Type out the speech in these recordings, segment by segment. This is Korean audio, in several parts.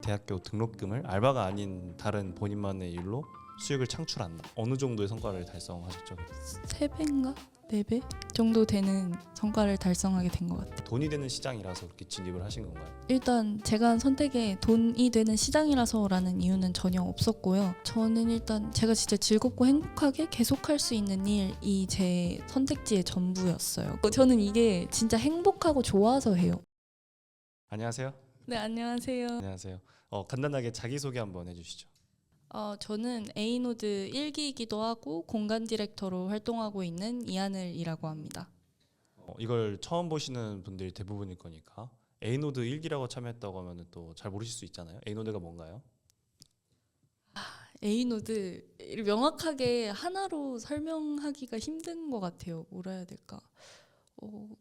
대학교 등록금을 알바가 아닌 다른 본인만의 일로 수익을 창출한다. 어느 정도의 성과를 달성하셨죠? 3배인가? 4배 정도 되는 성과를 달성하게 된 것 같아요. 돈이 되는 시장이라서 그렇게 진입을 하신 건가요? 일단 제가 한 선택에 돈이 되는 시장이라서라는 이유는 전혀 없었고요. 저는 일단 제가 진짜 즐겁고 행복하게 계속할 수 있는 일이 제 선택지의 전부였어요. 저는 이게 진짜 행복하고 좋아서 해요. 안녕하세요. 네, 안녕하세요. 안녕하세요. 간단하게 자기소개 한번 해주시죠. 저는 A노드 1기이기도 하고 공간 디렉터로 활동하고 있는 이하늘이라고 합니다. 이걸 처음 보시는 분들이 대부분일 거니까 A노드 1기라고 참여했다고 하면 또 잘 모르실 수 있잖아요. A노드가 뭔가요? A노드 명확하게 하나로 설명하기가 힘든 것 같아요. 뭐라 해야 될까?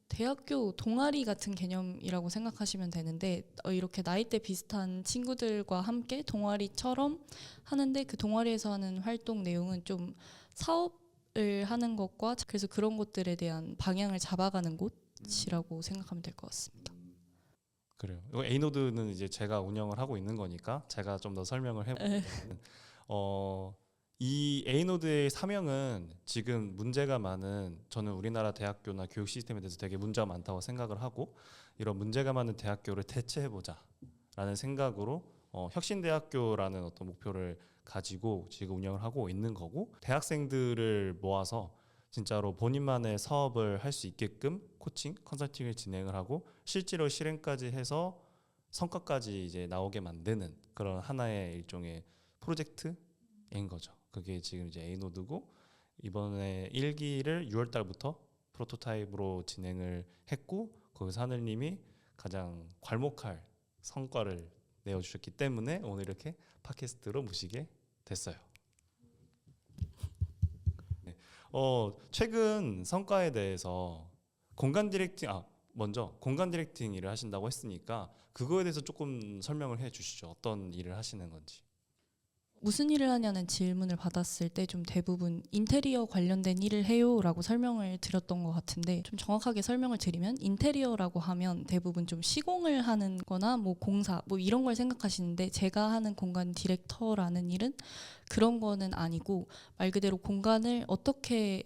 대학교 동아리 같은 개념이라고 생각하시면 되는데 이렇게 나이대 비슷한 친구들과 함께 동아리처럼 하는데 그 동아리에서 하는 활동 내용은 좀 사업을 하는 것과 그래서 그런 것들에 대한 방향을 잡아가는 곳이라고 생각하면 될 것 같습니다. 그래요. 이거 A노드는 이제 제가 운영을 하고 있는 거니까 제가 좀 더 설명을 해볼게요. 이 A노드의 사명은 지금 문제가 많은, 저는 우리나라 대학교나 교육 시스템에 대해서 되게 문제가 많다고 생각을 하고 이런 문제가 많은 대학교를 대체해보자 라는 생각으로 혁신대학교라는 어떤 목표를 가지고 지금 운영을 하고 있는 거고, 대학생들을 모아서 진짜로 본인만의 사업을 할 수 있게끔 코칭, 컨설팅을 진행을 하고 실제로 실행까지 해서 성과까지 이제 나오게 만드는 그런 하나의 일종의 프로젝트인 거죠. 그게 지금 이제 A노드고, 이번에 1기를 6월 달부터 프로토타입으로 진행을 했고, 거기서 하늘님이 가장 괄목할 성과를 내어주셨기 때문에 오늘 이렇게 팟캐스트로 모시게 됐어요. 네. 최근 성과에 대해서 먼저 공간 디렉팅 일을 하신다고 했으니까 그거에 대해서 조금 설명을 해 주시죠. 어떤 일을 하시는 건지. 무슨 일을 하냐는 질문을 받았을 때 좀 대부분 인테리어 관련된 일을 해요 라고 설명을 드렸던 것 같은데, 좀 정확하게 설명을 드리면 인테리어라고 하면 대부분 좀 시공을 하는 거나 뭐 공사 뭐 이런 걸 생각하시는데, 제가 하는 공간 디렉터라는 일은 그런 거는 아니고 말 그대로 공간을 어떻게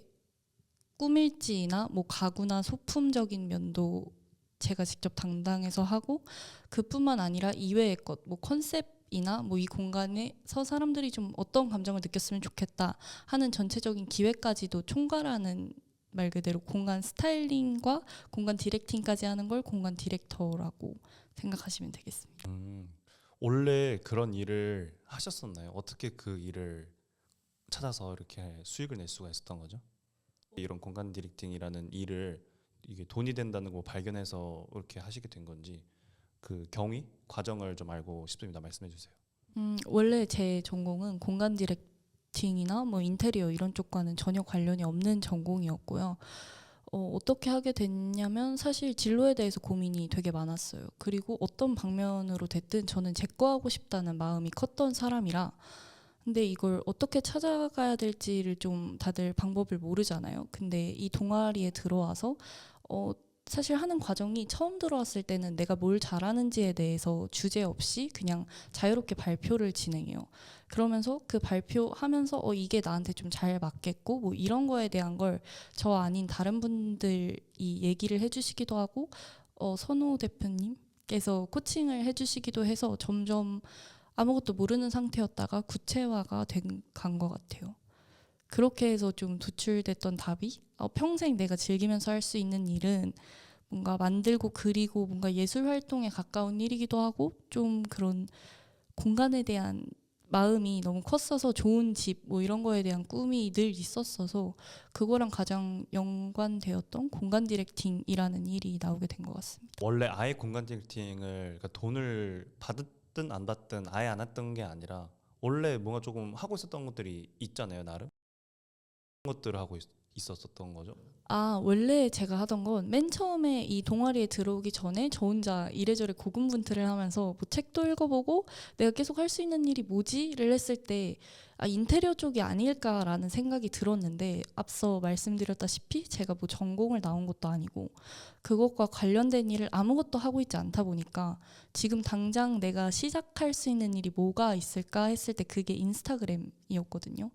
꾸밀지나 뭐 가구나 소품적인 면도 제가 직접 담당해서 하고, 그뿐만 아니라 이외의 것, 뭐 컨셉이나 뭐 이 공간에서 사람들이 좀 어떤 감정을 느꼈으면 좋겠다 하는 전체적인 기획까지도 총괄하는, 말 그대로 공간 스타일링과 공간 디렉팅까지 하는 걸 공간 디렉터라고 생각하시면 되겠습니다. 원래 그런 일을 하셨었나요? 어떻게 그 일을 찾아서 이렇게 수익을 낼 수가 있었던 거죠? 이런 공간 디렉팅이라는 일을 이게 돈이 된다는 거 발견해서 이렇게 하시게 된 건지, 그 경위 과정을 좀 알고 싶습니다. 말씀해 주세요. 원래 제 전공은 공간 디렉팅이나 뭐 인테리어 이런 쪽과는 전혀 관련이 없는 전공이었고요. 어떻게 하게 됐냐면 사실 진로에 대해서 고민이 되게 많았어요. 그리고 어떤 방면으로 됐든 저는 제거하고 싶다는 마음이 컸던 사람이라, 근데 이걸 어떻게 찾아가야 될지를 좀 다들 방법을 모르잖아요. 근데 이 동아리에 들어와서 사실 하는 과정이 처음 들어왔을 때는 내가 뭘 잘하는지에 대해서 주제 없이 그냥 자유롭게 발표를 진행해요. 그러면서 그 발표하면서 이게 나한테 좀 잘 맞겠고 뭐 이런 거에 대한 걸 저 아닌 다른 분들이 얘기를 해주시기도 하고, 선호 대표님께서 코칭을 해주시기도 해서 점점 아무것도 모르는 상태였다가 구체화가 간 것 같아요. 그렇게 해서 좀 도출됐던 답이 평생 내가 즐기면서 할 수 있는 일은 뭔가 만들고 그리고 뭔가 예술 활동에 가까운 일이기도 하고, 좀 그런 공간에 대한 마음이 너무 컸어서 좋은 집 뭐 이런 거에 대한 꿈이 늘 있었어서 그거랑 가장 연관되었던 공간 디렉팅이라는 일이 나오게 된 것 같습니다. 원래 아예 공간 디렉팅을, 그러니까 돈을 받든 안 받든 아예 안 했던 게 아니라 원래 뭔가 조금 하고 있었던 것들이 있잖아요, 나름. 그런 것들을 하고 있었던 거죠. 원래 제가 하던 건 맨 처음에 이 동아리에 들어오기 전에 저 혼자 이래저래 고군분투를 하면서 뭐 책도 읽어보고 내가 계속 할 수 있는 일이 뭐지를 했을 때 인테리어 쪽이 아닐까라는 생각이 들었는데 앞서 말씀드렸다시피 제가 뭐 전공을 나온 것도 아니고 그것과 관련된 일을 아무것도 하고 있지 않다 보니까 지금 당장 내가 시작할 수 있는 일이 뭐가 있을까 했을 때 그게 인스타그램이었거든요.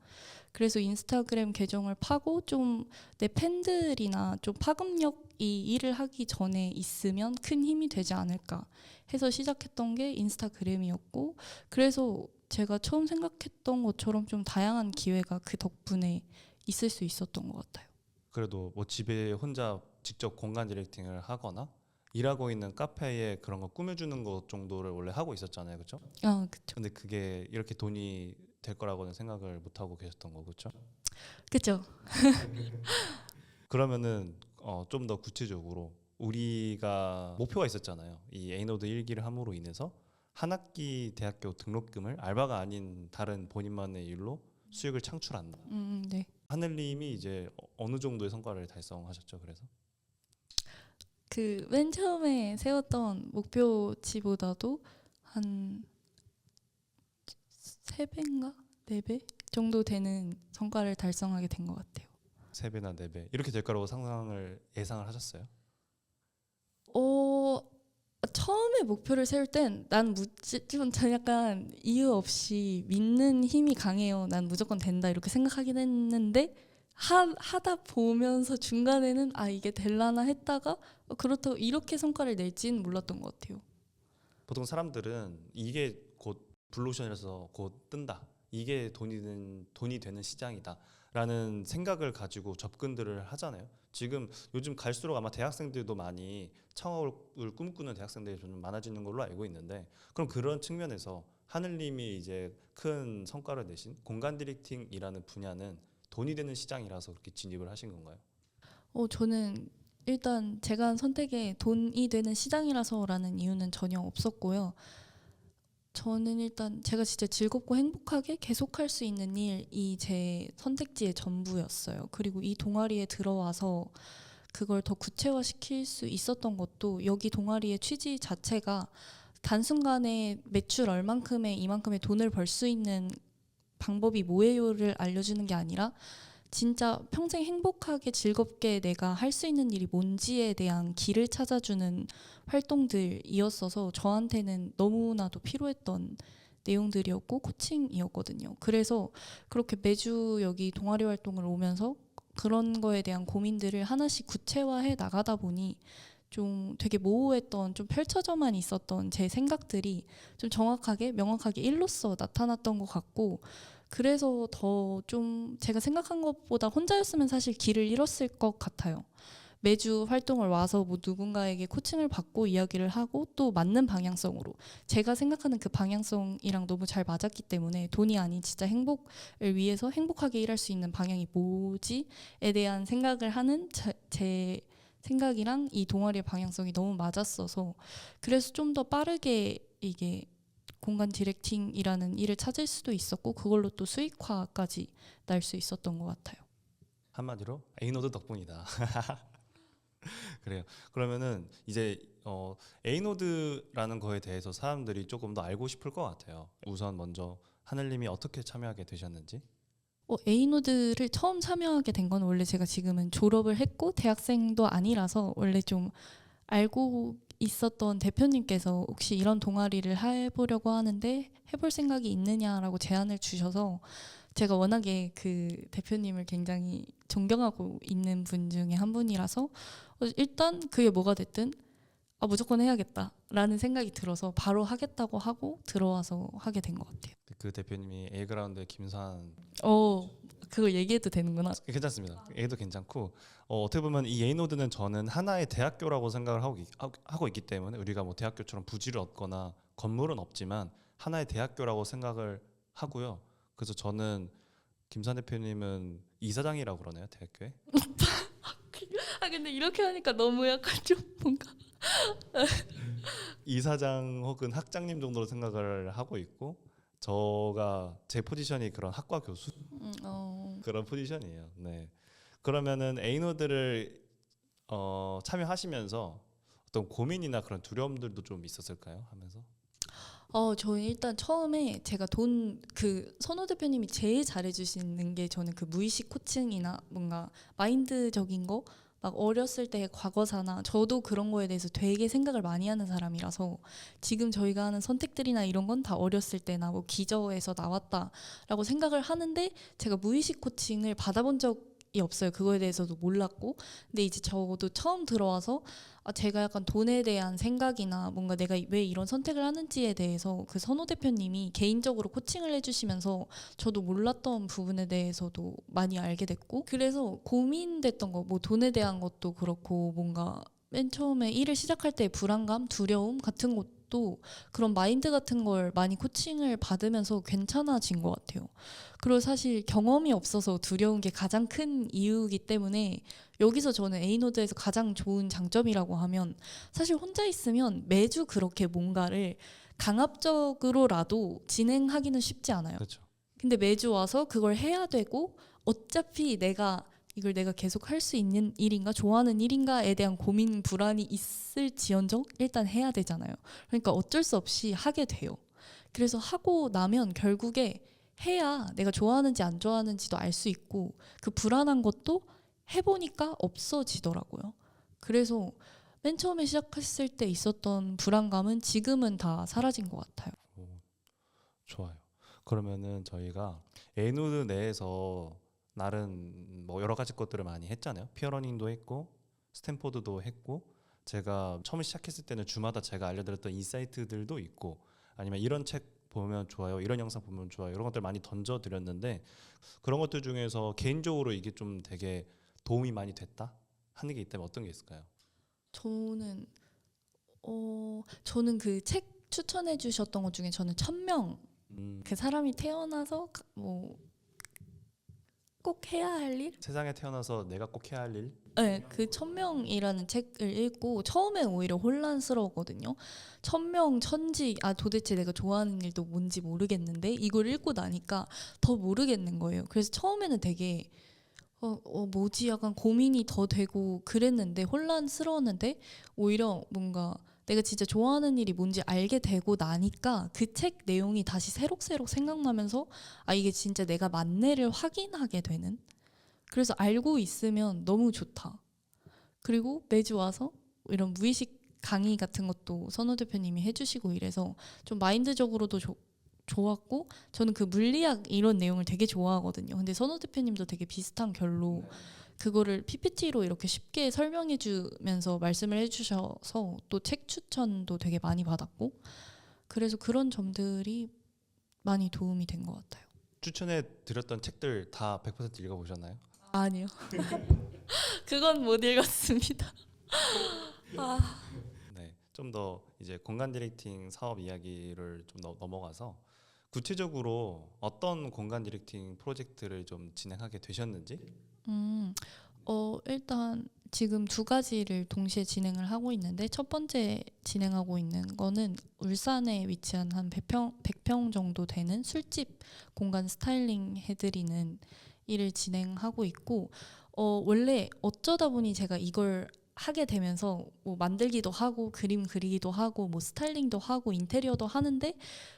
그래서 인스타그램 계정을 파고 좀 내 팬들이나 좀 파급력이 일을 하기 전에 있으면 큰 힘이 되지 않을까 해서 시작했던 게 인스타그램이었고, 그래서 제가 처음 생각했던 것처럼 좀 다양한 기회가 그 덕분에 있을 수 있었던 것 같아요. 그래도 뭐 집에 혼자 직접 공간 디렉팅을 하거나 일하고 있는 카페에 그런 거 꾸며주는 것 정도를 원래 하고 있었잖아요, 그렇죠? 그쵸. 근데 그게 이렇게 돈이 될 거라고는 생각을 못 하고 계셨던 거고, 그렇죠? 그쵸. 그러면은 좀 더 구체적으로 우리가 목표가 있었잖아요. 이 에이노드 1기를 함으로 인해서 한 학기 대학교 등록금을 알바가 아닌 다른 본인만의 일로 수익을 창출한다. 네. 하늘님이 이제 어느 정도의 성과를 달성하셨죠? 그래서 그 맨 처음에 세웠던 목표치보다도 한 3배인가? 4배 정도 되는 성과를 달성하게 된 것 같아요. 3배나 4배 이렇게 될 거라고 예상을 하셨어요? 처음에 목표를 세울 땐 난 무조건 약간 이유 없이 믿는 힘이 강해요. 난 무조건 된다 이렇게 생각하긴 했는데 하다 보면서 중간에는 이게 될라나 했다가 그렇다고 이렇게 성과를 낼지는 몰랐던 것 같아요. 보통 사람들은 이게 곧 블루오션에서 곧 뜬다. 이게 돈이 되는 시장이다라는 생각을 가지고 접근들을 하잖아요. 지금 요즘 갈수록 아마 대학생들도 많이 창업을 꿈꾸는 대학생들이 좀 많아지는 걸로 알고 있는데, 그럼 그런 측면에서 하늘님이 이제 큰 성과를 내신 공간 디렉팅이라는 분야는 돈이 되는 시장이라서 그렇게 진입을 하신 건가요? 저는 일단 제가 한 선택에 돈이 되는 시장이라서라는 이유는 전혀 없었고요. 저는 일단 제가 진짜 즐겁고 행복하게 계속할 수 있는 일이 제 선택지의 전부였어요. 그리고 이 동아리에 들어와서 그걸 더 구체화시킬 수 있었던 것도 여기 동아리의 취지 자체가 단순간에 매출 얼만큼의 이만큼의 돈을 벌 수 있는 방법이 뭐예요를 알려주는 게 아니라 진짜 평생 행복하게 즐겁게 내가 할 수 있는 일이 뭔지에 대한 길을 찾아주는 활동들이었어서 저한테는 너무나도 필요했던 내용들이었고 코칭이었거든요. 그래서 그렇게 매주 여기 동아리 활동을 오면서 그런 거에 대한 고민들을 하나씩 구체화해 나가다 보니 좀 되게 모호했던, 좀 펼쳐져만 있었던 제 생각들이 좀 정확하게 명확하게 일로써 나타났던 것 같고, 그래서 더 좀 제가 생각한 것보다 혼자였으면 사실 길을 잃었을 것 같아요. 매주 활동을 와서 뭐 누군가에게 코칭을 받고 이야기를 하고 또 맞는 방향성으로 제가 생각하는 그 방향성이랑 너무 잘 맞았기 때문에 돈이 아닌 진짜 행복을 위해서 행복하게 일할 수 있는 방향이 뭐지에 대한 생각을 하는 제 생각이랑 이 동아리의 방향성이 너무 맞았어서, 그래서 좀 더 빠르게 이게 공간 디렉팅이라는 일을 찾을 수도 있었고 그걸로 또 수익화까지 날 수 있었던 것 같아요. 한마디로 에이노드 덕분이다. 그래요. 그러면은 이제 에이노드라는 거에 대해서 사람들이 조금 더 알고 싶을 것 같아요. 우선 먼저 하늘님이 어떻게 참여하게 되셨는지. 에이노드를 처음 참여하게 된 건 원래 제가 지금은 졸업을 했고 대학생도 아니라서 원래 좀 알고 있었던 대표님께서 혹시 이런 동아리를 해보려고 하는데 해볼 생각이 있느냐라고 제안을 주셔서, 제가 워낙에 그 대표님을 굉장히 존경하고 있는 분 중에 한 분이라서 일단 그게 뭐가 됐든 무조건 해야겠다라는 생각이 들어서 바로 하겠다고 하고 들어와서 하게 된 것 같아요. 그 대표님이 에이그라운드의 김산. 그거 얘기해도 되는구나. 괜찮습니다. A도 괜찮고 어떻게 보면 이 에이노드는 저는 하나의 대학교라고 생각을 하고 있기 때문에, 우리가 뭐 대학교처럼 부지를 얻거나 건물은 없지만 하나의 대학교라고 생각을 하고요. 그래서 저는 김산 대표님은 이사장이라고 그러네요, 대학교에. 근데 이렇게 하니까 너무 약간 좀 뭔가 이사장 혹은 학장님 정도로 생각을 하고 있고, 제 포지션이 그런 학과 교수 그런 포지션이에요. 네. 그러면은 에이노드를 참여하시면서 어떤 고민이나 그런 두려움들도 좀 있었을까요? 하면서 저는 일단 처음에 제가 선호 대표님이 제일 잘해주시는 게 저는 그 무의식 코칭이나 뭔가 마인드적인 거, 막 어렸을 때 과거사나 저도 그런 거에 대해서 되게 생각을 많이 하는 사람이라서 지금 저희가 하는 선택들이나 이런 건 다 어렸을 때나 뭐 기저에서 나왔다라고 생각을 하는데 제가 무의식 코칭을 받아본 적이 없어요. 그거에 대해서도 몰랐고. 근데 이제 저도 처음 들어와서 제가 약간 돈에 대한 생각이나 뭔가 내가 왜 이런 선택을 하는지에 대해서 그 선호 대표님이 개인적으로 코칭을 해주시면서 저도 몰랐던 부분에 대해서도 많이 알게 됐고, 그래서 고민됐던 거, 뭐 돈에 대한 것도 그렇고 뭔가 맨 처음에 일을 시작할 때 불안감, 두려움 같은 것도 그런 마인드 같은 걸 많이 코칭을 받으면서 괜찮아진 것 같아요. 그리고 사실 경험이 없어서 두려운 게 가장 큰 이유이기 때문에 여기서 저는 A노드에서 가장 좋은 장점이라고 하면 사실 혼자 있으면 매주 그렇게 뭔가를 강압적으로라도 진행하기는 쉽지 않아요. 그렇죠. 근데 매주 와서 그걸 해야 되고 어차피 이걸 내가 계속 할 수 있는 일인가 좋아하는 일인가에 대한 고민 불안이 있을지언정 일단 해야 되잖아요. 그러니까 어쩔 수 없이 하게 돼요. 그래서 하고 나면 결국에 해야 내가 좋아하는지 안 좋아하는지도 알 수 있고 그 불안한 것도 해보니까 없어지더라고요. 그래서 맨 처음에 시작했을 때 있었던 불안감은 지금은 다 사라진 것 같아요. 오, 좋아요. 그러면은 저희가 에이노드 내에서 나름 뭐 여러 가지 것들을 많이 했잖아요. 피어러닝도 했고 스탠포드도 했고 제가 처음 시작했을 때는 주마다 제가 알려드렸던 인사이트들도 있고 아니면 이런 책 보면 좋아요, 이런 영상 보면 좋아요, 이런 것들 많이 던져드렸는데 그런 것들 중에서 개인적으로 이게 좀 되게 도움이 많이 됐다 하는 게 있다면 어떤 게 있을까요? 저는 그 책 추천해 주셨던 것 중에 저는 1000명 음, 그 사람이 태어나서 뭐 꼭 해야 할 일? 세상에 태어나서 내가 꼭 해야 할 일? 네, 그 1000명이라는 책을 읽고 처음엔 오히려 혼란스러웠거든요. 1000명, 천직, 도대체 내가 좋아하는 일도 뭔지 모르겠는데 이걸 읽고 나니까 더 모르겠는 거예요. 그래서 처음에는 되게 뭐지 약간 고민이 더 되고 그랬는데 혼란스러웠는데 오히려 뭔가 내가 진짜 좋아하는 일이 뭔지 알게 되고 나니까 그 책 내용이 다시 새록새록 생각나면서 이게 진짜 내가 맞네를 확인하게 되는, 그래서 알고 있으면 너무 좋다. 그리고 매주 와서 이런 무의식 강의 같은 것도 선호 대표님이 해주시고 이래서 좀 마인드적으로도 좋았고 저는 그 물리학 이런 내용을 되게 좋아하거든요. 근데 선호 대표님도 되게 비슷한 결로 그거를 PPT로 이렇게 쉽게 설명해 주면서 말씀을 해주셔서 또 책 추천도 되게 많이 받았고 그래서 그런 점들이 많이 도움이 된 것 같아요. 추천해 드렸던 책들 다 100% 읽어보셨나요? 아니요. 그건 못 읽었습니다. 네, 좀 더 이제 공간 디렉팅 사업 이야기를 좀 넘어가서 구체적으로 어떤 공간 디렉팅 프로젝트를 좀 진행하게 되셨는지? 음, 일단 지금 두 가지를 동시에 진행을 하고 있는데 첫 번째 진행하고 있는 거는 울산에 위치한 한 100평 정도 되는 술집 공간 스타일링 해드리는 일을 진행하고 있고 원래 어쩌다 보니 제가 이걸 하게 되면서 뭐 만들기도 하고 그림 그리기도 하고 뭐 스타일링도 하고 인테리어도 하는데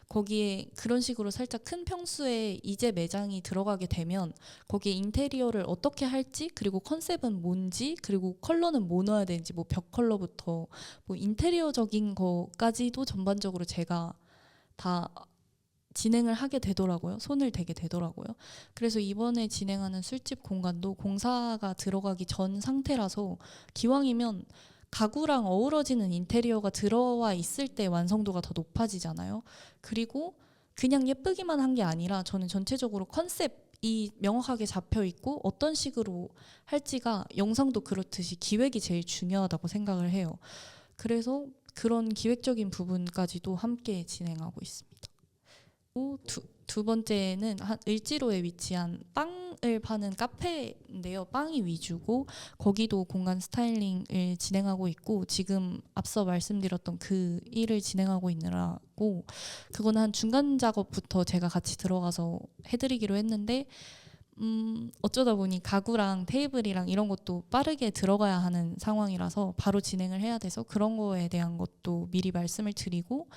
거기에 그런 식으로 살짝 큰 평수에 이제 매장이 들어가게 되면 거기에 인테리어를 어떻게 할지 그리고 컨셉은 뭔지 그리고 컬러는 뭐 넣어야 되는지 뭐 벽 컬러부터 뭐 인테리어적인 거까지도 전반적으로 제가 다 진행을 하게 되더라고요. 손을 대게 되더라고요. 그래서 이번에 진행하는 술집 공간도 공사가 들어가기 전 상태라서 기왕이면 가구랑 어우러지는 인테리어가 들어와 있을 때 완성도가 더 높아지잖아요. 그리고 그냥 예쁘기만 한 게 아니라 저는 전체적으로 컨셉이 명확하게 잡혀 있고 어떤 식으로 할지가 영상도 그렇듯이 기획이 제일 중요하다고 생각을 해요. 그래서 그런 기획적인 부분까지도 함께 진행하고 있습니다. 두 번째는 한 을지로에 위치한 빵을 파는 카페인데요. 빵이 위주고 거기도 공간 스타일링을 진행하고 있고 지금 앞서 말씀드렸던 그 일을 진행하고 있느라고 그거는 한 중간 작업부터 제가 같이 들어가서 해드리기로 했는데 어쩌다 보니 가구랑 테이블이랑 이런 것도 빠르게 들어가야 하는 상황이라서 바로 진행을 해야 돼서 그런 거에 대한 것도 미리 말씀을 드리고,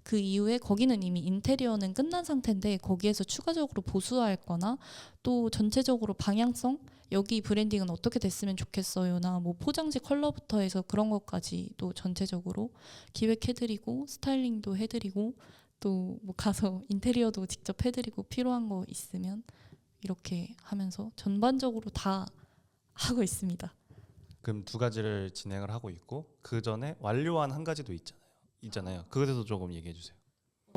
그 이후에 거기는 이미 인테리어는 끝난 상태인데 거기에서 추가적으로 보수할 거나 또 전체적으로 방향성, 여기 브랜딩은 어떻게 됐으면 좋겠어요나 뭐 포장지 컬러부터 해서 그런 것까지 또 전체적으로 기획해드리고 스타일링도 해드리고 또 뭐 가서 인테리어도 직접 해드리고 필요한 거 있으면 이렇게 하면서 전반적으로 다 하고 있습니다. 그럼 두 가지를 진행을 하고 있고 그 전에 완료한 한 가지도 있잖아요. 그거에 대해서 조금 얘기해 주세요.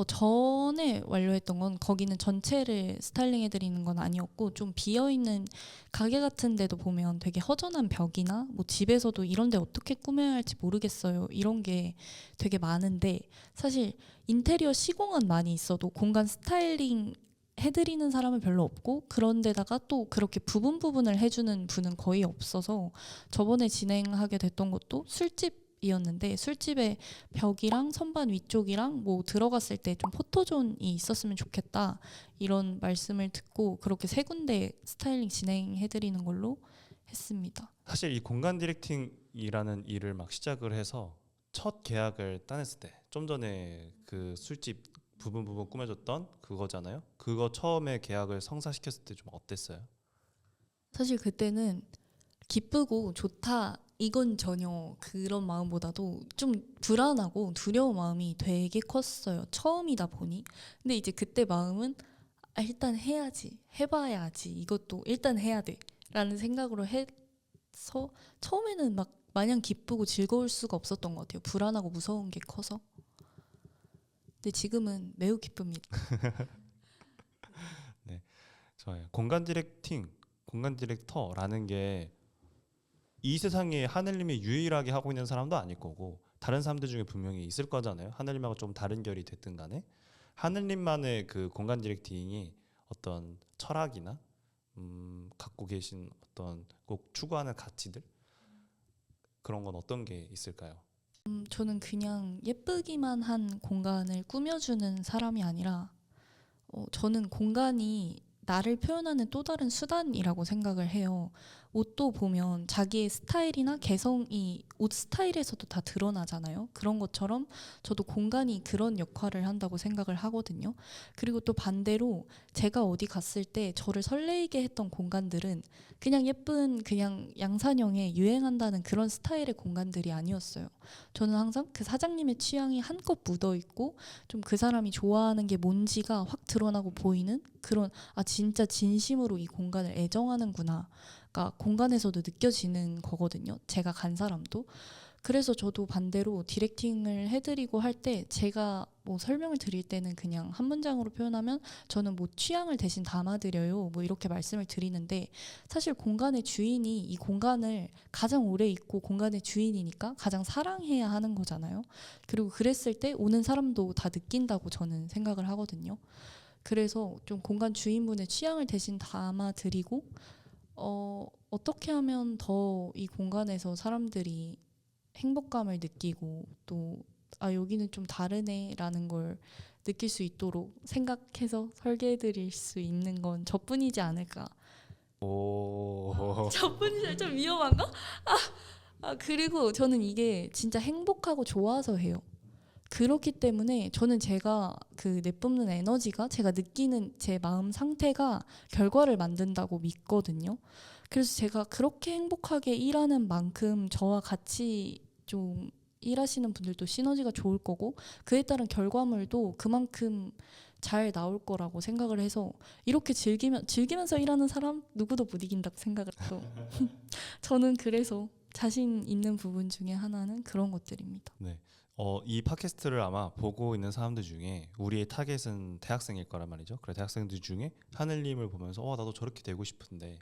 전에 완료했던 건 거기는 전체를 스타일링 해드리는 건 아니었고 좀 비어있는 가게 같은 데도 보면 되게 허전한 벽이나 뭐 집에서도 이런 데 어떻게 꾸며야 할지 모르겠어요. 이런 게 되게 많은데 사실 인테리어 시공은 많이 있어도 공간 스타일링 해드리는 사람은 별로 없고 그런 데다가 또 그렇게 부분 부분을 해주는 분은 거의 없어서 저번에 진행하게 됐던 것도 술집이었는데 술집에 벽이랑 선반 위쪽이랑 뭐 들어갔을 때 좀 포토존이 있었으면 좋겠다 이런 말씀을 듣고 그렇게 세 군데 스타일링 진행해드리는 걸로 했습니다. 사실 이 공간 디렉팅이라는 일을 막 시작을 해서 첫 계약을 따냈을 때 좀 전에 그 술집 부분 꾸며줬던 그거잖아요. 그거 처음에 계약을 성사시켰을 때 좀 어땠어요? 사실 그때는 기쁘고 좋다 이건 전혀 그런 마음보다도 좀 불안하고 두려운 마음이 되게 컸어요. 처음이다 보니. 근데 이제 그때 마음은 일단 해야지, 해봐야지, 이것도 일단 해야 돼 라는 생각으로 해서 처음에는 막 마냥 기쁘고 즐거울 수가 없었던 것 같아요. 불안하고 무서운 게 커서. 근데 지금은 매우 기쁩니다. 네, 좋아요. 공간 디렉터라는 게 이 세상에 하늘님이 유일하게 하고 있는 사람도 아닐 거고 다른 사람들 중에 분명히 있을 거잖아요. 하늘님하고 좀 다른 결이 됐든 간에 하늘님만의 그 공간 디렉팅이 어떤 철학이나 갖고 계신 어떤 꼭 추구하는 가치들 그런 건 어떤 게 있을까요? 저는 그냥 예쁘기만 한 공간을 꾸며주는 사람이 아니라 저는 공간이 나를 표현하는 또 다른 수단이라고 생각을 해요. 옷도 보면 자기의 스타일이나 개성이 옷 스타일에서도 다 드러나잖아요. 그런 것처럼 저도 공간이 그런 역할을 한다고 생각을 하거든요. 그리고 또 반대로 제가 어디 갔을 때 저를 설레이게 했던 공간들은 그냥 예쁜 그냥 양산형에 유행한다는 그런 스타일의 공간들이 아니었어요. 저는 항상 그 사장님의 취향이 한껏 묻어 있고 좀 그 사람이 좋아하는 게 뭔지가 확 드러나고 보이는 그런 진짜 진심으로 이 공간을 애정하는구나. 가 공간에서도 느껴지는 거거든요. 제가 간 사람도. 그래서 저도 반대로 디렉팅을 해드리고 할 때 제가 뭐 설명을 드릴 때는 그냥 한 문장으로 표현하면 저는 뭐 취향을 대신 담아드려요. 뭐 이렇게 말씀을 드리는데 사실 공간의 주인이 이 공간을 가장 오래 있고 공간의 주인이니까 가장 사랑해야 하는 거잖아요. 그리고 그랬을 때 오는 사람도 다 느낀다고 저는 생각을 하거든요. 그래서 좀 공간 주인분의 취향을 대신 담아드리고 어떻게 하면 더 이 공간에서 사람들이 행복감을 느끼고 또 여기는 좀 다르네라는 걸 느낄 수 있도록 생각해서 설계해 드릴 수 있는 건 저뿐이지 않을까. 오, 저뿐이지 좀 위험한가? 그리고 저는 이게 진짜 행복하고 좋아서 해요. 그렇기 때문에 저는 제가 그 내뿜는 에너지가 제가 느끼는 제 마음 상태가 결과를 만든다고 믿거든요. 그래서 제가 그렇게 행복하게 일하는 만큼 저와 같이 좀 일하시는 분들도 시너지가 좋을 거고 그에 따른 결과물도 그만큼 잘 나올 거라고 생각을 해서 이렇게 즐기면서 일하는 사람 누구도 못 이긴다고 생각을 또 저는 그래서 자신 있는 부분 중에 하나는 그런 것들입니다. 네. 이 팟캐스트를 아마 보고 있는 사람들 중에 우리의 타겟은 대학생일 거란 말이죠. 그래 대학생들 중에 하늘님을 보면서 나도 저렇게 되고 싶은데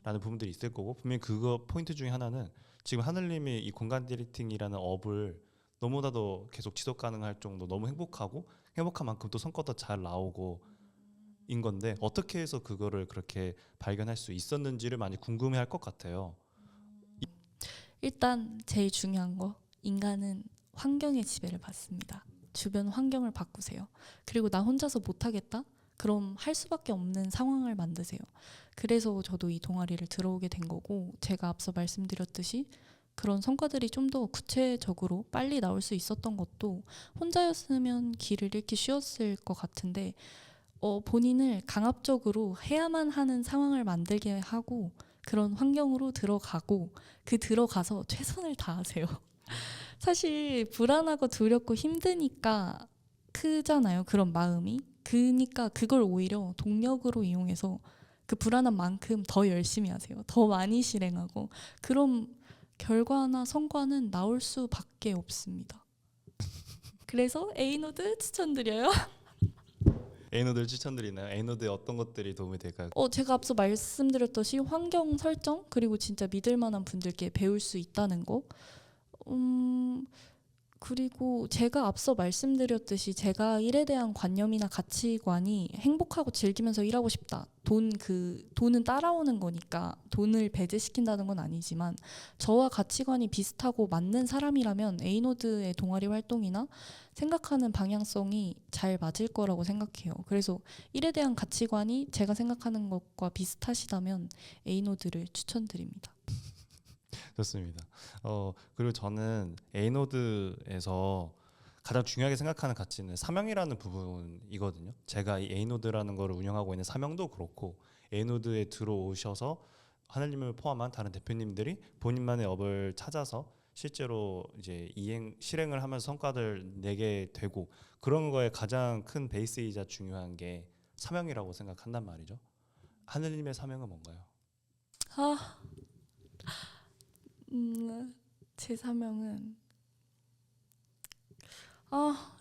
라는 부분들이 있을 거고 분명히 그거 포인트 중에 하나는 지금 하늘님이 이 공간 디렉팅이라는 업을 너무나도 계속 지속 가능할 정도 너무 행복하고 행복한 만큼 또 성과도 잘 나오고 인 건데 어떻게 해서 그거를 그렇게 발견할 수 있었는지를 많이 궁금해할 것 같아요. 일단 제일 중요한 거 인간은 환경의 지배를 받습니다. 주변 환경을 바꾸세요. 그리고 나 혼자서 못하겠다? 그럼 할 수밖에 없는 상황을 만드세요. 그래서 저도 이 동아리를 들어오게 된 거고, 제가 앞서 말씀드렸듯이 그런 성과들이 좀 더 구체적으로 빨리 나올 수 있었던 것도 혼자였으면 길을 잃기 쉬웠을 것 같은데, 본인을 강압적으로 해야만 하는 상황을 만들게 하고 그런 환경으로 들어가고 그 들어가서 최선을 다하세요. 사실 불안하고 두렵고 힘드니까 크잖아요. 그런 마음이. 그러니까 그걸 오히려 동력으로 이용해서 그 불안한 만큼 더 열심히 하세요. 더 많이 실행하고 그럼 결과나 성과는 나올 수밖에 없습니다. 그래서 에이노드 추천드려요. 에이노드를 추천드리나요? 에이노드에 어떤 것들이 도움이 될까요? 제가 앞서 말씀드렸듯이 환경 설정 그리고 진짜 믿을 만한 분들께 배울 수 있다는 거. 그리고 제가 앞서 말씀드렸듯이 제가 일에 대한 관념이나 가치관이 행복하고 즐기면서 일하고 싶다. 돈은 따라오는 거니까 돈을 배제시킨다는 건 아니지만 저와 가치관이 비슷하고 맞는 사람이라면 에이노드의 동아리 활동이나 생각하는 방향성이 잘 맞을 거라고 생각해요. 그래서 일에 대한 가치관이 제가 생각하는 것과 비슷하시다면 에이노드를 추천드립니다. 좋습니다. 그리고 저는 에이노드에서 가장 중요하게 생각하는 가치는 사명이라는 부분이거든요. 제가 이 에이노드라는 거를 운영하고 있는 사명도 그렇고 에이노드에 들어오셔서 하늘님을 포함한 다른 대표님들이 본인만의 업을 찾아서 실제로 이제 실행을 하면서 성과를 내게 되고 그런 거에 가장 큰 베이스이자 중요한 게 사명이라고 생각한단 말이죠. 하늘님의 사명은 뭔가요? 아, 제 사명은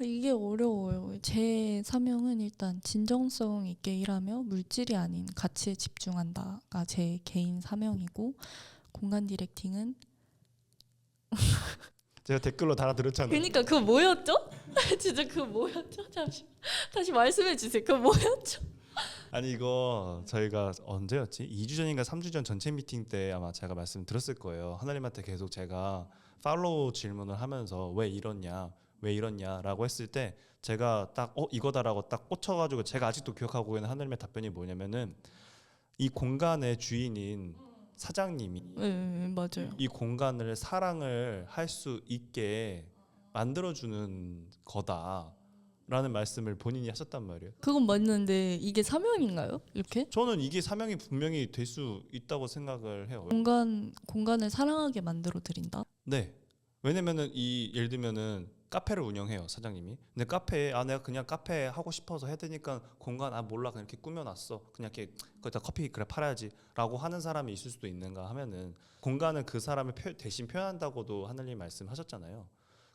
이게 어려워요. 제 사명은 일단 진정성 있게 일하며 물질이 아닌 가치에 집중한다가 제 개인 사명이고, 공간 디렉팅은 제가 댓글로 달아드렸잖아요. 그러니까 그거 뭐였죠? 진짜 그거 뭐였죠? 잠시 다시 말씀해 주세요. 그거 뭐였죠? 아니 이거 저희가 언제였지? 2주 전인가 3주 전 전체 미팅 때 아마 제가 말씀드렸을 거예요. 하나님한테 계속 제가 팔로우 질문을 하면서 왜 이렇냐라고 했을 때 제가 딱 이거다라고 딱 꽂혀가지고 제가 아직도 기억하고 있는 하나님의 답변이 뭐냐면은 이 공간의 주인인 사장님이 네, 맞아요. 이 공간을 사랑을 할 수 있게 만들어주는 거다라는 말씀을 본인이 하셨단 말이에요. 그건 맞는데 이게 사명인가요? 이렇게 저는 이게 사명이 분명히 될 수 있다고 생각을 해요. 공간을 사랑하게 만들어 드린다. 네. 왜냐면은 예를 들면은 카페를 운영해요 사장님이. 근데 카페에 내가 그냥 카페 하고 싶어서 해야 되니까 공간 몰라 그냥 이렇게 꾸며놨어. 그냥 이렇게 거기다 커피 그래 팔아야지라고 하는 사람이 있을 수도 있는가 하면은 공간은 그 사람을 대신 표현한다고도 하늘님 말씀하셨잖아요.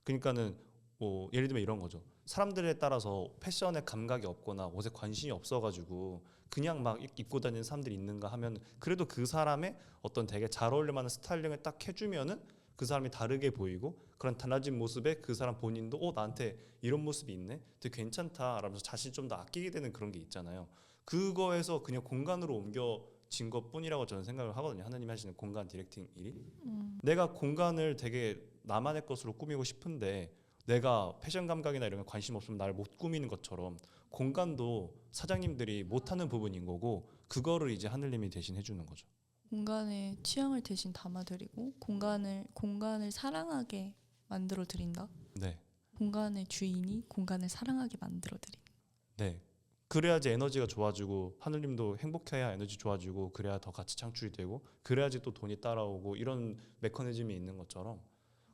그러니까는 뭐 예를 들면 이런 거죠. 사람들에 따라서 패션에 감각이 없거나 옷에 관심이 없어가지고 그냥 막 입고 다니는 사람들이 있는가 하면 그래도 그 사람의 어떤 되게 잘 어울릴 만한 스타일링을 딱 해주면은 그 사람이 다르게 보이고 그런 달라진 모습에 그 사람 본인도 나한테 이런 모습이 있네 되게 괜찮다 라면서 자신이 좀 더 아끼게 되는 그런 게 있잖아요. 그거에서 그냥 공간으로 옮겨진 것뿐이라고 저는 생각을 하거든요. 하나님이 하시는 공간 디렉팅 일이. 내가 공간을 되게 나만의 것으로 꾸미고 싶은데 내가 패션 감각이나 이런 거 관심 없으면 나를 못 꾸미는 것처럼 공간도 사장님들이 못하는 부분인 거고 그거를 이제 하늘님이 대신 해주는 거죠. 공간의 취향을 대신 담아드리고 공간을 사랑하게 만들어 드린다. 네. 공간의 주인이 공간을 사랑하게 만들어 드린. 네. 그래야지 에너지가 좋아지고 하늘님도 행복해야 에너지 좋아지고 그래야 더 가치 창출이 되고 그래야지 또 돈이 따라오고 이런 메커니즘이 있는 것처럼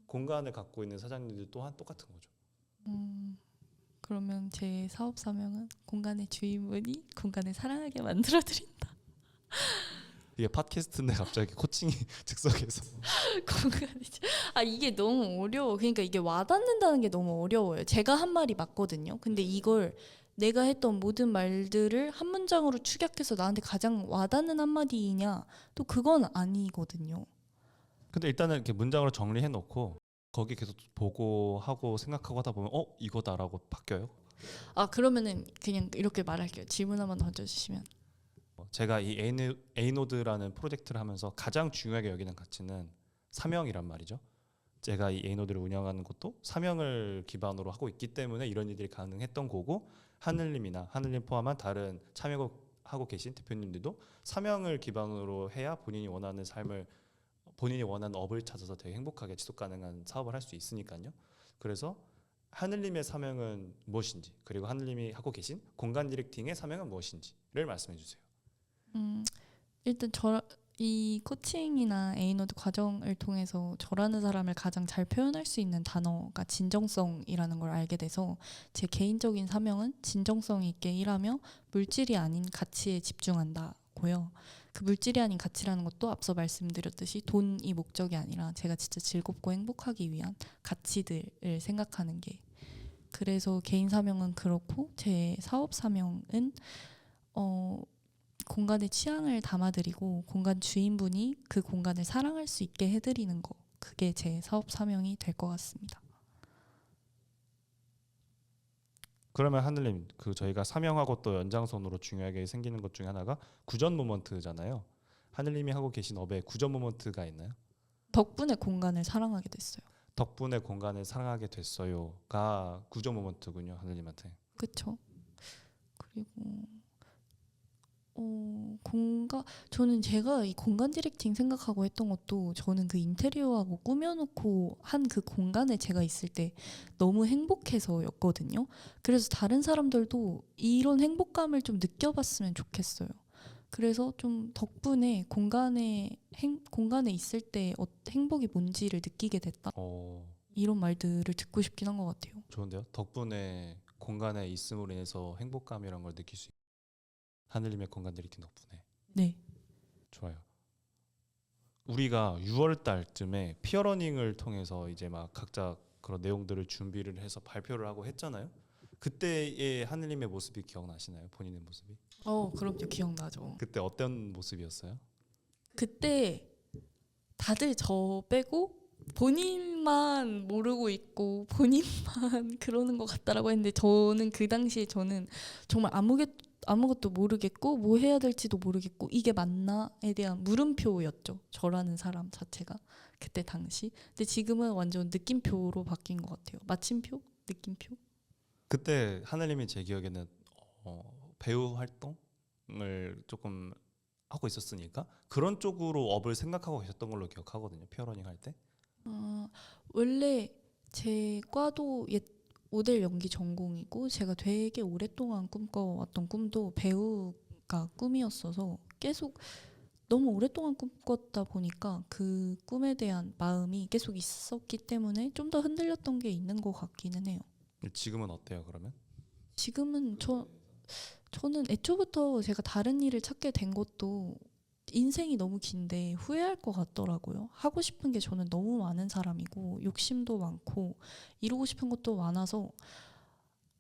공간을 갖고 있는 사장님들 또한 똑같은 거죠. 그러면 제 사업 사명은 공간의 주인분이 공간을 사랑하게 만들어 드린다. 이게 팟캐스트인데 갑자기 코칭이 즉석에서 이게 너무 어려워. 그러니까 이게 와닿는다는 게 너무 어려워요. 제가 한 말이 맞거든요. 근데 이걸 내가 했던 모든 말들을 한 문장으로 축약해서 나한테 가장 와닿는 한마디이냐? 또 그건 아니거든요. 근데 일단은 이렇게 문장으로 정리해 놓고 거기 계속 보고 하고 생각하고 하다 보면 이거다라고 바뀌어요. 그러면은 그냥 이렇게 말할게요. 질문 한번 던져주시면. 제가 이 에이노드라는 프로젝트를 하면서 가장 중요하게 여기는 가치는 사명이란 말이죠. 제가 이 에이노드를 운영하는 것도 사명을 기반으로 하고 있기 때문에 이런 일들이 가능했던 거고 하늘님이나 하늘님 포함한 다른 참여하고 계신 대표님들도 사명을 기반으로 해야 본인이 원하는 삶을 본인이 원하는 업을 찾아서 되게 행복하게 지속 가능한 사업을 할 수 있으니까요. 그래서 하늘님의 사명은 무엇인지 그리고 하늘님이 하고 계신 공간 디렉팅의 사명은 무엇인지를 말씀해 주세요. 일단 이 코칭이나 에이너드 과정을 통해서 저라는 사람을 가장 잘 표현할 수 있는 단어가 진정성이라는 걸 알게 돼서 제 개인적인 사명은 진정성 있게 일하며 물질이 아닌 가치에 집중한다고요. 그 물질이 아닌 가치라는 것도 앞서 말씀드렸듯이 돈이 목적이 아니라 제가 진짜 즐겁고 행복하기 위한 가치들을 생각하는 게, 그래서 개인 사명은 그렇고 제 사업 사명은 공간의 취향을 담아드리고 공간 주인분이 그 공간을 사랑할 수 있게 해드리는 거, 그게 제 사업 사명이 될 것 같습니다. 그러면 하늘님, 그 저희가 사명하고 또 연장선으로 중요하게 생기는 것 중에 하나가 구전 모먼트잖아요. 하늘님이 하고 계신 업에 구전 모먼트가 있나요? 덕분에 공간을 사랑하게 됐어요. 덕분에 공간을 사랑하게 됐어요가 구전 모먼트군요, 하늘님한테. 그렇죠. 그리고 저는 제가 이 공간 디렉팅 생각하고 했던 것도, 저는 그 인테리어하고 꾸며놓고 한 그 공간에 제가 있을 때 너무 행복해서였거든요. 그래서 다른 사람들도 이런 행복감을 좀 느껴봤으면 좋겠어요. 그래서 좀 덕분에 공간에 있을 때 행복이 뭔지를 느끼게 됐다. 이런 말들을 듣고 싶긴 한 것 같아요. 좋은데요. 덕분에 공간에 있음으로 인해서 행복감이란 걸 느낄 수 있어요. 하늘님의 공간 디렉팅 덕분에. 네. 좋아요. 우리가 6월 달쯤에 피어러닝을 통해서 이제 막 각자 그런 내용들을 준비를 해서 발표를 하고 했잖아요. 그때의 하늘님의 모습이 기억나시나요? 본인의 모습이? 그럼요. 기억나죠. 그때 어떤 모습이었어요? 그때 다들 저 빼고 본인만 모르고 있고 본인만 그러는 것 같다라고 했는데, 저는 그 당시에 정말 아무것도 모르겠고 뭐 해야 될지도 모르겠고 이게 맞나에 대한 물음표였죠. 저라는 사람 자체가 그때 당시. 근데 지금은 완전 느낌표로 바뀐 것 같아요. 마침표? 느낌표? 그때 하늘님이 제 기억에는 배우 활동을 조금 하고 있었으니까 그런 쪽으로 업을 생각하고 계셨던 걸로 기억하거든요. 피어러닝 할 때. 원래 제 과도 모델 연기 전공이고, 제가 되게 오랫동안 꿈꿔왔던 꿈도 배우가 꿈이었어서 계속 너무 오랫동안 꿈꿨다 보니까 그 꿈에 대한 마음이 계속 있었기 때문에 좀 더 흔들렸던 게 있는 것 같기는 해요. 지금은 어때요, 그러면? 지금은 저는 애초부터 제가 다른 일을 찾게 된 것도 인생이 너무 긴데 후회할 것 같더라고요. 하고 싶은 게 저는 너무 많은 사람이고 욕심도 많고 이루고 싶은 것도 많아서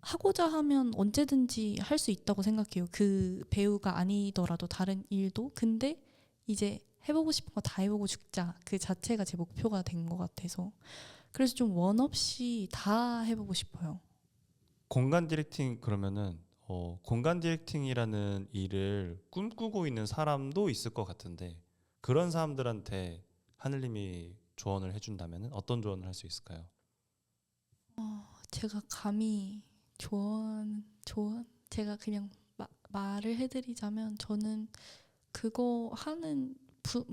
하고자 하면 언제든지 할 수 있다고 생각해요. 그 배우가 아니더라도 다른 일도. 근데 이제 해보고 싶은 거 다 해보고 죽자, 그 자체가 제 목표가 된 것 같아서 그래서 좀 원 없이 다 해보고 싶어요. 공간 디렉팅 그러면은 공간 디렉팅이라는 일을 꿈꾸고 있는 사람도 있을 것 같은데 그런 사람들한테 하늘님이 조언을 해준다면은 어떤 조언을 할 수 있을까요? 제가 감히 제가 그냥 말을 해드리자면, 저는 그거 하는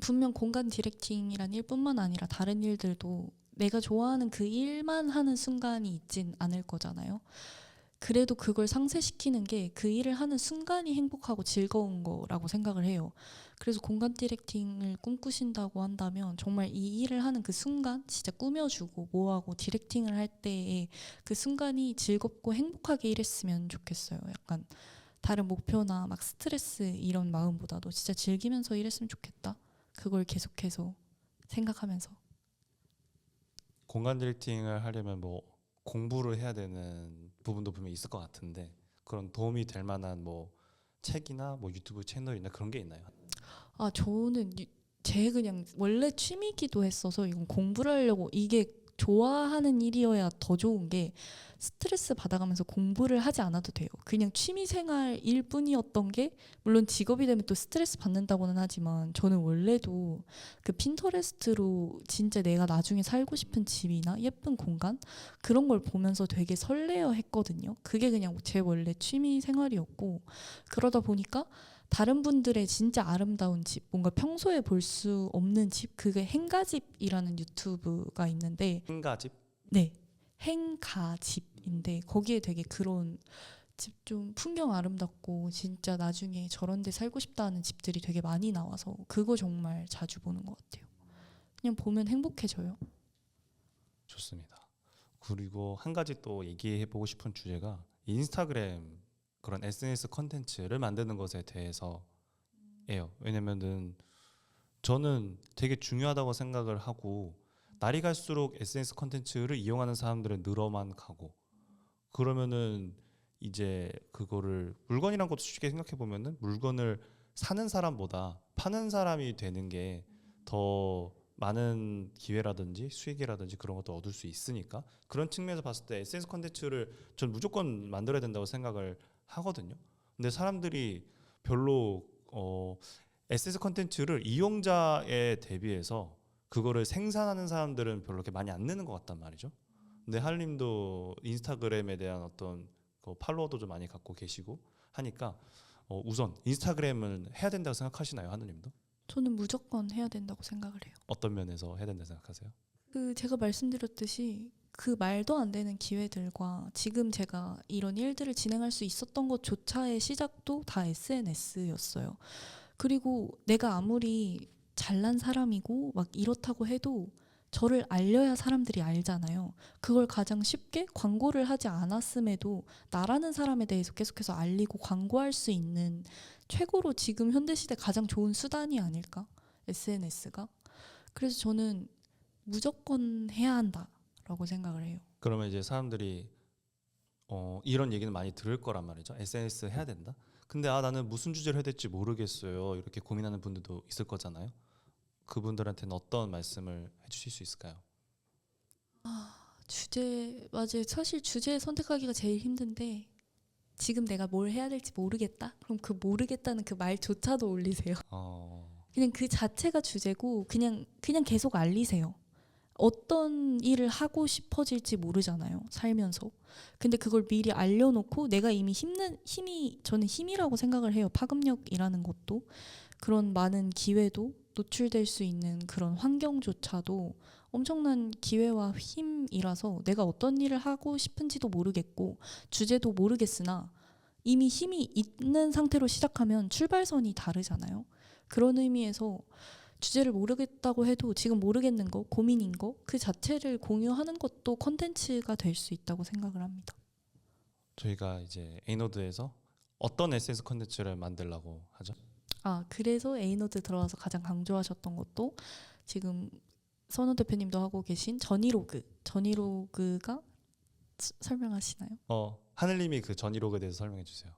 분명 공간 디렉팅이란 일뿐만 아니라 다른 일들도 내가 좋아하는 그 일만 하는 순간이 있진 않을 거잖아요. 그래도 그걸 상쇄시키는 게 그 일을 하는 순간이 행복하고 즐거운 거라고 생각을 해요. 그래서 공간 디렉팅을 꿈꾸신다고 한다면 정말 이 일을 하는 그 순간, 진짜 꾸며주고 뭐하고 디렉팅을 할 때의 그 순간이 즐겁고 행복하게 일했으면 좋겠어요. 약간 다른 목표나 막 스트레스 이런 마음보다도 진짜 즐기면서 일했으면 좋겠다. 그걸 계속해서 생각하면서. 공간 디렉팅을 하려면 뭐 공부를 해야 되는 부분도 분명히 있을 것 같은데 그런 도움이 될 만한 뭐 책이나 뭐 유튜브 채널이나 그런 게 있나요? 저는 제 그냥 원래 취미기도 했어서 이건 공부를 하려고, 이게 좋아하는 일이어야 더 좋은 게 스트레스 받아가면서 공부를 하지 않아도 돼요. 그냥 취미생활일 뿐이었던 게 물론 직업이 되면 또 스트레스 받는다고는 하지만 저는 원래도 그 핀터레스트로 진짜 내가 나중에 살고 싶은 집이나 예쁜 공간 그런 걸 보면서 되게 설레어 했거든요. 그게 그냥 제 원래 취미생활이었고 그러다 보니까 다른 분들의 진짜 아름다운 집, 뭔가 평소에 볼 수 없는 집, 그게 행가집이라는 유튜브가 있는데, 한가집? 네, 행가집인데 거기에 되게 그런 집 좀 풍경 아름답고 진짜 나중에 저런 데 살고 싶다는 집들이 되게 많이 나와서 그거 정말 자주 보는 것 같아요. 그냥 보면 행복해져요. 좋습니다. 그리고 한 가지 또 얘기해 보고 싶은 주제가 인스타그램 그런 SNS 컨텐츠를 만드는 것에 대해서예요. 왜냐면은 저는 되게 중요하다고 생각을 하고 날이 갈수록 SNS 컨텐츠를 이용하는 사람들은 늘어만 가고 그러면은 이제 그거를 물건이란 것도 쉽게 생각해 보면은 물건을 사는 사람보다 파는 사람이 되는 게 더 많은 기회라든지 수익이라든지 그런 것도 얻을 수 있으니까 그런 측면에서 봤을 때 SNS 컨텐츠를 전 무조건 만들어야 된다고 생각을 하거든요. 근데 사람들이 별로 SNS 컨텐츠를 이용자에 대비해서 그거를 생산하는 사람들은 별로 그렇게 많이 안 느는 것 같단 말이죠. 근데 한림도 인스타그램에 대한 어떤 그 팔로워도 좀 많이 갖고 계시고 하니까 우선 인스타그램은 해야 된다고 생각하시나요, 하느님도? 저는 무조건 해야 된다고 생각을 해요. 어떤 면에서 해야 된다고 생각하세요? 그 제가 말씀드렸듯이 그 말도 안 되는 기회들과 지금 제가 이런 일들을 진행할 수 있었던 것조차의 시작도 다 SNS였어요. 그리고 내가 아무리 잘난 사람이고 막 이렇다고 해도 저를 알려야 사람들이 알잖아요. 그걸 가장 쉽게 광고를 하지 않았음에도 나라는 사람에 대해서 계속해서 알리고 광고할 수 있는 최고로 지금 현대시대 가장 좋은 수단이 아닐까? SNS가. 그래서 저는 무조건 해야 한다라고 생각을 해요. 그러면 이제 사람들이 이런 얘기는 많이 들을 거란 말이죠. SNS 해야 된다. 근데 나는 무슨 주제를 해야 될지 모르겠어요. 이렇게 고민하는 분들도 있을 거잖아요. 그분들한테는 어떤 말씀을 해주실 수 있을까요? 주제 맞아요. 사실 주제 선택하기가 제일 힘든데 지금 내가 뭘 해야 될지 모르겠다. 그럼 그 모르겠다는 그 말조차도 올리세요. 그냥 그 자체가 주제고 그냥 계속 알리세요. 어떤 일을 하고 싶어질지 모르잖아요. 살면서. 근데 그걸 미리 알려놓고 내가 이미 힘이 저는 힘이라고 생각을 해요. 파급력이라는 것도 그런 많은 기회도 노출될 수 있는 그런 환경조차도 엄청난 기회와 힘이라서 내가 어떤 일을 하고 싶은지도 모르겠고 주제도 모르겠으나 이미 힘이 있는 상태로 시작하면 출발선이 다르잖아요. 그런 의미에서 주제를 모르겠다고 해도 지금 모르겠는 거, 고민인 거 그 자체를 공유하는 것도 컨텐츠가 될 수 있다고 생각을 합니다. 저희가 이제 에이노드에서 어떤 SNS 컨텐츠를 만들려고 하죠? 그래서 에이노드 들어와서 가장 강조하셨던 것도 지금 선우 대표님도 하고 계신 전이로그가 설명하시나요? 하늘님이 그 전이로그에 대해서 설명해 주세요.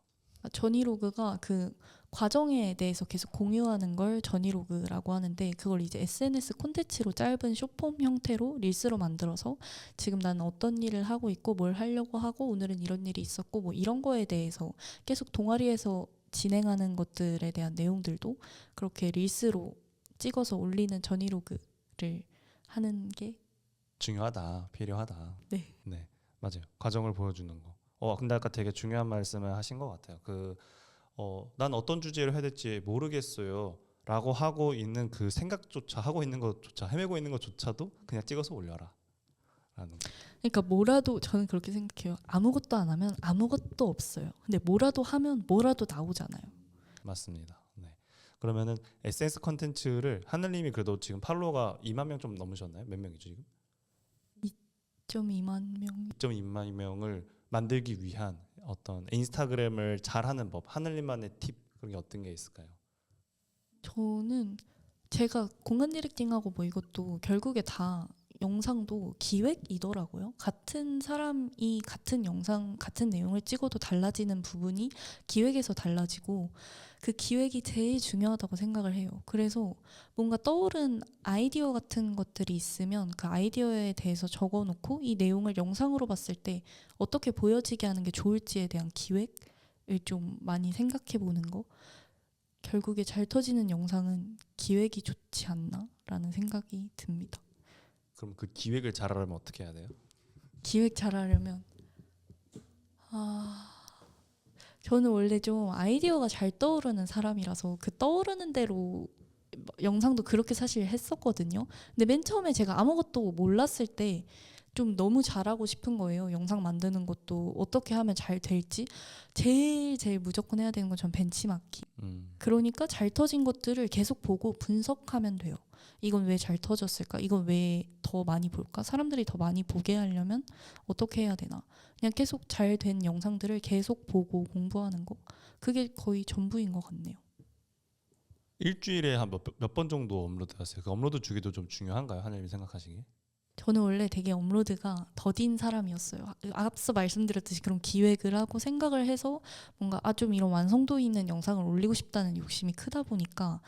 전이로그가 그 과정에 대해서 계속 공유하는 걸 전이로그라고 하는데 그걸 이제 SNS 콘텐츠로 짧은 숏폼 형태로 릴스로 만들어서 지금 나는 어떤 일을 하고 있고 뭘 하려고 하고 오늘은 이런 일이 있었고 뭐 이런 거에 대해서 계속 동아리에서 진행하는 것들에 대한 내용들도 그렇게 릴스로 찍어서 올리는 전이로그를 하는 게 중요하다, 필요하다. 네. 네, 맞아요. 과정을 보여주는 거. 근데 아까 되게 중요한 말씀을 하신 것 같아요. 난 어떤 주제를 해야 될지 모르겠어요. 라고 하고 있는 그 생각조차 하고 있는 것조차 헤매고 있는 것조차도 그냥 찍어서 올려라. 라는 거. 그러니까 뭐라도 저는 그렇게 생각해요. 아무것도 안 하면 아무것도 없어요. 근데 뭐라도 하면 뭐라도 나오잖아요. 맞습니다. 네. 그러면은 SNS 컨텐츠를 하늘님이 그래도 지금 팔로워가 2만 명 좀 넘으셨나요? 몇 명이죠 지금? 2.2만 명. 2.2만 명을 만들기 위한 어떤 인스타그램을 잘하는 법, 하늘님만의 팁 그런 게 어떤 게 있을까요? 저는 제가 공간 디렉팅하고 뭐 이것도 결국에 다 영상도 기획이더라고요. 같은 사람이 같은 영상, 같은 내용을 찍어도 달라지는 부분이 기획에서 달라지고 그 기획이 제일 중요하다고 생각을 해요. 그래서 뭔가 떠오른 아이디어 같은 것들이 있으면 그 아이디어에 대해서 적어놓고 이 내용을 영상으로 봤을 때 어떻게 보여지게 하는 게 좋을지에 대한 기획을 좀 많이 생각해 보는 거. 결국에 잘 터지는 영상은 기획이 좋지 않나라는 생각이 듭니다. 그럼 그 기획을 잘하려면 어떻게 해야 돼요? 기획 잘하려면 저는 원래 좀 아이디어가 잘 떠오르는 사람이라서 그 떠오르는 대로 영상도 그렇게 사실 했었거든요. 근데 맨 처음에 제가 아무것도 몰랐을 때 좀 너무 잘하고 싶은 거예요. 영상 만드는 것도 어떻게 하면 잘 될지 제일 무조건 해야 되는 건 전 벤치마킹. 그러니까 잘 터진 것들을 계속 보고 분석하면 돼요. 이건 왜 잘 터졌을까? 이건 왜 더 많이 볼까? 사람들이 더 많이 보게 하려면 어떻게 해야 되나? 그냥 계속 잘 된 영상들을 계속 보고 공부하는 거. 그게 거의 전부인 것 같네요. 일주일에 한 몇 번 정도 업로드하세요? 그 업로드 주기도 좀 중요한가요? 하늘님 생각하시기에? 저는 원래 되게 업로드가 더딘 사람이었어요. 앞서 말씀드렸듯이 그런 기획을 하고 생각을 해서 뭔가 좀 이런 완성도 있는 영상을 올리고 싶다는 욕심이 크다 보니까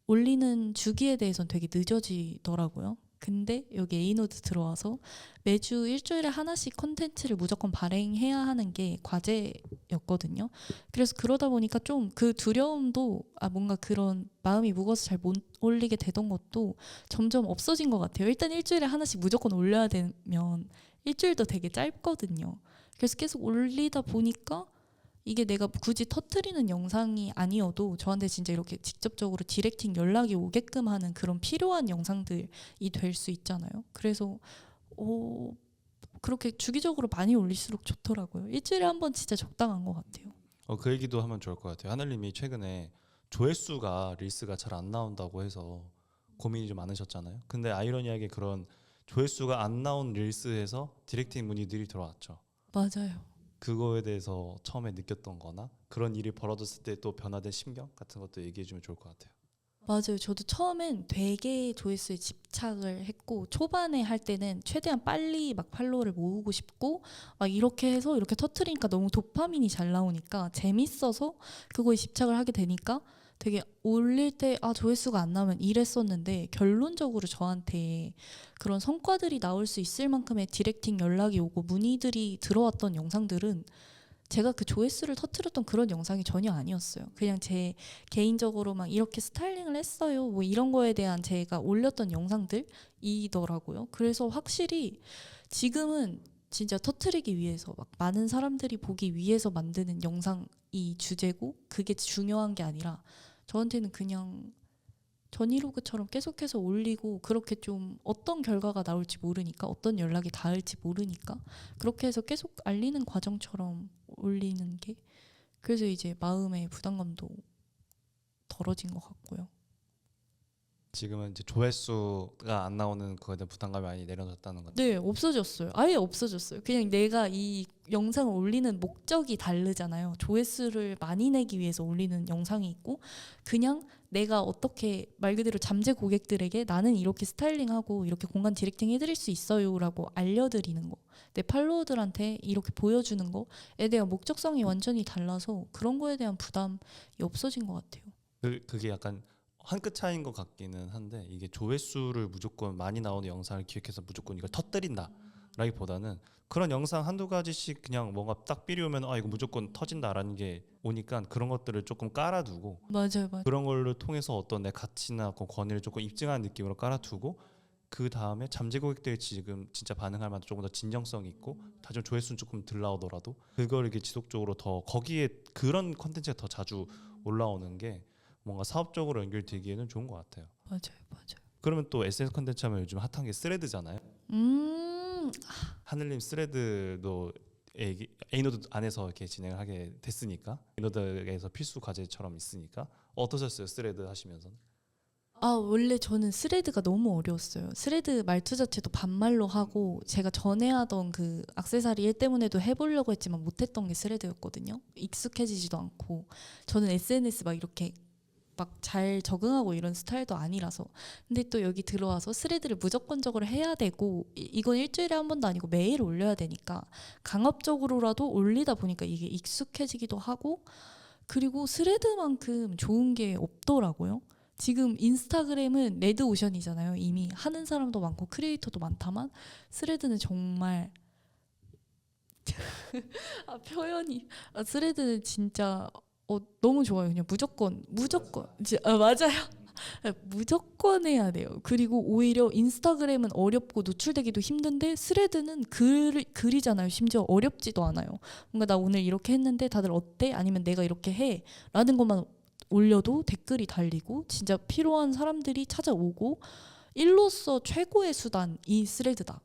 올리는 주기에 대해서는 되게 늦어지더라고요. 근데 여기 에이노드 들어와서 매주 일주일에 하나씩 컨텐츠를 무조건 발행해야 하는 게 과제였거든요. 그래서 그러다 보니까 좀 그 두려움도 뭔가 그런 마음이 무거워서 잘 못 올리게 되던 것도 점점 없어진 것 같아요. 일단 일주일에 하나씩 무조건 올려야 되면 일주일도 되게 짧거든요. 그래서 계속 올리다 보니까 이게 내가 굳이 터트리는 영상이 아니어도 저한테 진짜 이렇게 직접적으로 디렉팅 연락이 오게끔 하는 그런 필요한 영상들이 될 수 있잖아요. 그래서 그렇게 주기적으로 많이 올릴수록 좋더라고요. 일주일에 한 번 진짜 적당한 것 같아요. 그 얘기도 하면 좋을 것 같아요. 하늘님이 최근에 조회수가 릴스가 잘 안 나온다고 해서 고민이 좀 많으셨잖아요. 근데 아이러니하게 그런 조회수가 안 나온 릴스에서 디렉팅 문의들이 들어왔죠. 맞아요. 그거에 대해서 처음에 느꼈던 거나 그런 일이 벌어졌을 때 또 변화된 심경 같은 것도 얘기해 주면 좋을 것 같아요. 맞아요. 저도 처음엔 되게 조회수에 집착을 했고 초반에 할 때는 최대한 빨리 막 팔로워를 모으고 싶고 막 이렇게 해서 이렇게 터트리니까 너무 도파민이 잘 나오니까 재밌어서 그거에 집착을 하게 되니까 되게 올릴 때 조회수가 안 나오면 이랬었는데 결론적으로 저한테 그런 성과들이 나올 수 있을 만큼의 디렉팅 연락이 오고 문의들이 들어왔던 영상들은 제가 그 조회수를 터트렸던 그런 영상이 전혀 아니었어요. 그냥 제 개인적으로 막 이렇게 스타일링을 했어요. 뭐 이런 거에 대한 제가 올렸던 영상들이더라고요. 그래서 확실히 지금은 진짜 터트리기 위해서 막 많은 사람들이 보기 위해서 만드는 영상이 주제고 그게 중요한 게 아니라 저한테는 그냥 전이로그처럼 계속해서 올리고 그렇게 좀 어떤 결과가 나올지 모르니까 어떤 연락이 닿을지 모르니까 그렇게 해서 계속 알리는 과정처럼 올리는 게 그래서 이제 마음의 부담감도 덜어진 것 같고요. 지금은 이제 조회수가 안 나오는 그거에 대한 부담감이 많이 내려졌다는 거죠. 네, 없어졌어요. 아예 없어졌어요. 그냥 내가 이 영상을 올리는 목적이 다르잖아요. 조회수를 많이 내기 위해서 올리는 영상이 있고 그냥 내가 어떻게 말 그대로 잠재 고객들에게 나는 이렇게 스타일링하고 이렇게 공간 디렉팅 해드릴 수 있어요 라고 알려드리는 거, 내 팔로워들한테 이렇게 보여주는 거에 대한 목적성이 완전히 달라서 그런 거에 대한 부담이 없어진 것 같아요. 그게 약간 한 끗 차이인 것 같기는 한데 이게 조회수를 무조건 많이 나오는 영상을 기획해서 무조건 이걸 터뜨린다라기보다는 그런 영상 한두 가지씩 그냥 뭔가 딱 삘이 오면 이거 무조건 터진다라는 게 오니까 그런 것들을 조금 깔아두고 맞아요. 그런 걸로 통해서 어떤 내 가치나 그 권위를 조금 입증하는 느낌으로 깔아두고 그 다음에 잠재 고객들이 지금 진짜 반응할 만한 조금 더 진정성 있고 다좀 조회수는 조금 덜 나오더라도 그걸 이렇게 지속적으로 더 거기에 그런 컨텐츠가 더 자주 올라오는 게 뭔가 사업적으로 연결되기에는 좋은 것 같아요. 맞아요. 그러면 또 SNS 컨텐츠 하면 요즘 핫한 게 스레드잖아요. 음, 하늘님 스레드도 에이노드 안에서 이렇게 진행을 하게 됐으니까 에이노드에서 필수 과제처럼 있으니까 어떠셨어요? 스레드 하시면서? 원래 저는 스레드가 너무 어려웠어요. 스레드 말투 자체도 반말로 하고 제가 전에 하던 그 액세서리 일 때문에도 해보려고 했지만 못했던 게 스레드였거든요. 익숙해지지도 않고 저는 SNS 막 이렇게 막 잘 적응하고 이런 스타일도 아니라서. 근데 또 여기 들어와서 스레드를 무조건적으로 해야 되고 이건 일주일에 한 번도 아니고 매일 올려야 되니까 강압적으로라도 올리다 보니까 이게 익숙해지기도 하고, 그리고 스레드만큼 좋은 게 없더라고요. 지금 인스타그램은 레드오션이잖아요. 이미 하는 사람도 많고 크리에이터도 많다만 스레드는 정말 스레드는 진짜 너무 좋아요. 그냥 무조건 맞아요. 무조건 해야 돼요. 그리고 오히려 인스타그램은 어렵고 노출되기도 힘든데 스레드는 글이잖아요. 심지어 어렵지도 않아요. 뭔가 나 오늘 이렇게 했는데 다들 어때? 아니면 내가 이렇게 해 라는 것만 올려도 댓글이 달리고 진짜 필요한 사람들이 찾아오고, 일로서 최고의 수단이 스레드다.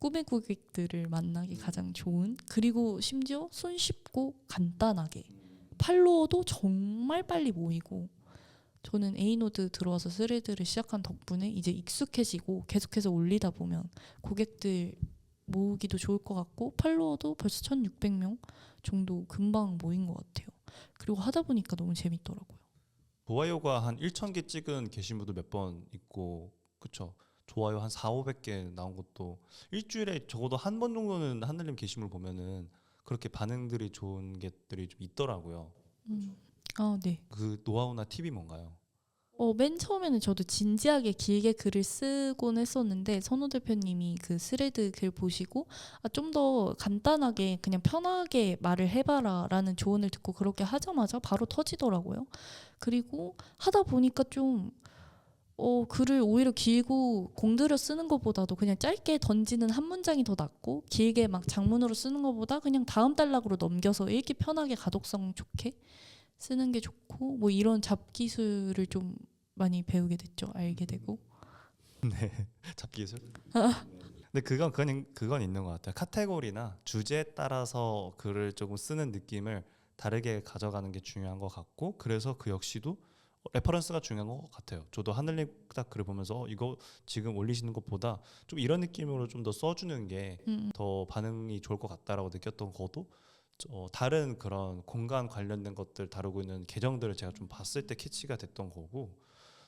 꿈의 고객들을 만나기 가장 좋은, 그리고 심지어 손쉽고 간단하게 팔로워도 정말 빨리 모이고. 저는 에이노드 들어와서 스레드를 시작한 덕분에 이제 익숙해지고 계속해서 올리다 보면 고객들 모으기도 좋을 것 같고 팔로워도 벌써 1600명 정도 금방 모인 것 같아요. 그리고 하다 보니까 너무 재밌더라고요. 좋아요가 한 1,000개 찍은 게시물도 몇 번 있고, 그쵸? 좋아요 한 4, 500개 나온 것도 일주일에 적어도 한 번 정도는 하늘님 게시물 보면은 그렇게 반응들이 좋은 게들이 좀 있더라고요. 네. 그 노하우나 팁이 뭔가요? 맨 처음에는 저도 진지하게 길게 글을 쓰곤 했었는데 선호 대표님이 그 스레드 글 보시고 좀 더 간단하게 그냥 편하게 말을 해봐라 라는 조언을 듣고 그렇게 하자마자 바로 터지더라고요. 그리고 하다 보니까 좀 글을 오히려 길고 공들여 쓰는 것보다도 그냥 짧게 던지는 한 문장이 더 낫고, 길게 막 장문으로 쓰는 것보다 그냥 다음 단락으로 넘겨서 읽기 편하게 가독성 좋게 쓰는 게 좋고, 뭐 이런 잡기술을 좀 많이 배우게 됐죠. 알게 되고. 네, 잡기술. 근데 그건 있는 것 같아요. 카테고리나 주제에 따라서 글을 조금 쓰는 느낌을 다르게 가져가는 게 중요한 것 같고, 그래서 그 역시도 레퍼런스가 중요한 것 같아요. 저도 하늘님 딱 글을 보면서 이거 지금 올리시는 것보다 좀 이런 느낌으로 좀 더 써주는 게 더 반응이 좋을 것 같다라고 느꼈던 것도 다른 그런 공간 관련된 것들 다루고 있는 계정들을 제가 좀 봤을 때 캐치가 됐던 거고,